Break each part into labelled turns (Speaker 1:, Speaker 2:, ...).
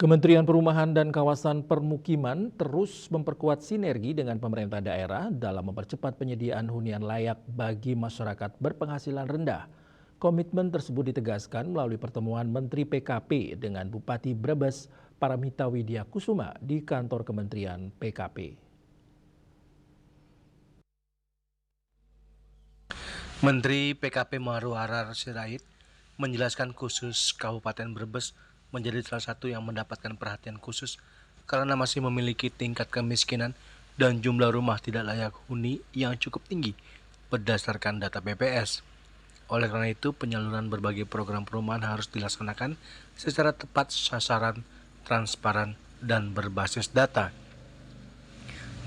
Speaker 1: Kementerian Perumahan dan Kawasan Permukiman terus memperkuat sinergi dengan pemerintah daerah dalam mempercepat penyediaan hunian layak bagi masyarakat berpenghasilan rendah. Komitmen tersebut ditegaskan melalui pertemuan Menteri PKP dengan Bupati Brebes Paramita Widya Kusuma di kantor Kementerian PKP.
Speaker 2: Menteri PKP Maru Harar Sirait menjelaskan khusus Kabupaten Brebes menjadi salah satu yang mendapatkan perhatian khusus karena masih memiliki tingkat kemiskinan dan jumlah rumah tidak layak huni yang cukup tinggi berdasarkan data BPS. Oleh karena itu, penyaluran berbagai program perumahan harus dilaksanakan secara tepat sasaran, transparan, dan berbasis data.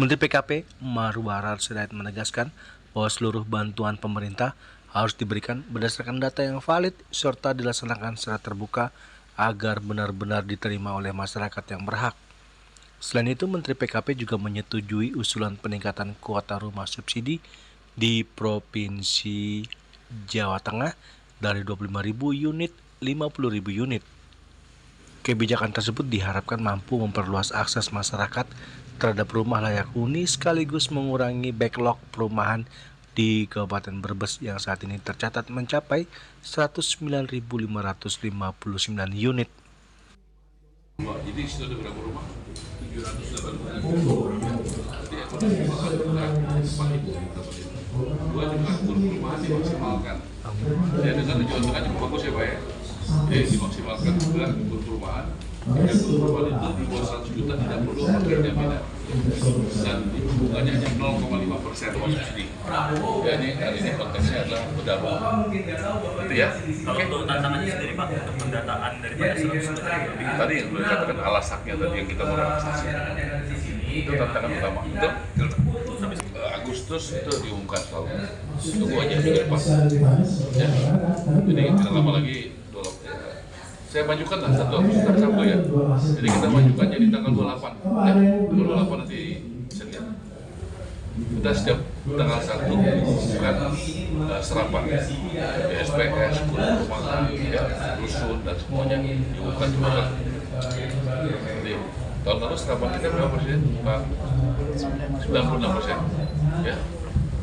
Speaker 2: Menteri PKP Maru Harar Sirait menegaskan bahwa seluruh bantuan pemerintah harus diberikan berdasarkan data yang valid serta dilaksanakan secara terbuka agar benar-benar diterima oleh masyarakat yang berhak. Selain itu, Menteri PKP juga menyetujui usulan peningkatan kuota rumah subsidi di Provinsi Jawa Tengah dari 25.000 unit 50.000 unit. Kebijakan tersebut diharapkan mampu memperluas akses masyarakat terhadap rumah layak huni sekaligus mengurangi backlog perumahan di Kabupaten Brebes yang saat ini tercatat mencapai 109.559 unit.
Speaker 3: Jadi sudah berapa rumah? 780. Jadi ekonomi dua juga perumahan dimaksimalkan. Ya dengan Jawa Tengah cukup bagus ya Pak ya. Dimaksimalkan juga perumahan. Perumahan itu di bawah 100 juta tidak perlu pakai jaminan. Dan bunganya hanya 0,5% subsidi. Ya ini konteksnya adalah berdampak. Itu ya.
Speaker 4: Kalau untuk tantangannya sendiri Pak, untuk pendataan daripada 100 juta lebih.
Speaker 3: Tadi yang sudah dikatakan alasaknya tadi yang kita mau relaksasi. Itu tantangan utama. Betul? Agustus itu diumumkan selalu. Tunggu aja minggu depan. Ya. Jadi tidak lama lagi saya majukan lah 1 Agustus Sabtu ya. Jadi kita majukan jadi tanggal 28. Ya, tanggal 28 nanti Senin. Kita setiap tanggal 1 bukan serapan SPS, perumahan, ya, rusun dan semuanya diumumkan juga. Jadi tahun lalu serapan kita berapa persen? 96%. Ya,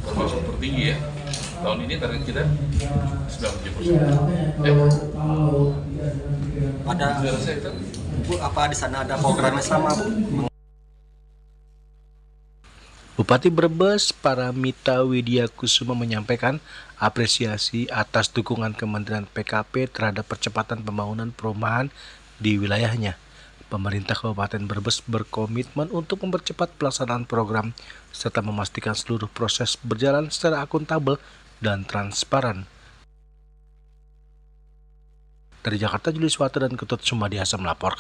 Speaker 3: termasuk tertinggi ya. Tahun ini target kita 97%. Ya.
Speaker 4: Apa di sana ada programnya sama Bu?
Speaker 2: Bupati Brebes Paramita Widya Kusuma menyampaikan apresiasi atas dukungan Kementerian PKP terhadap percepatan pembangunan perumahan di wilayahnya. Pemerintah Kabupaten Brebes berkomitmen untuk mempercepat pelaksanaan program serta memastikan seluruh proses berjalan secara akuntabel dan transparan. Dari Jakarta, Julius Wata dan Ketut Sumadiasa melaporkan.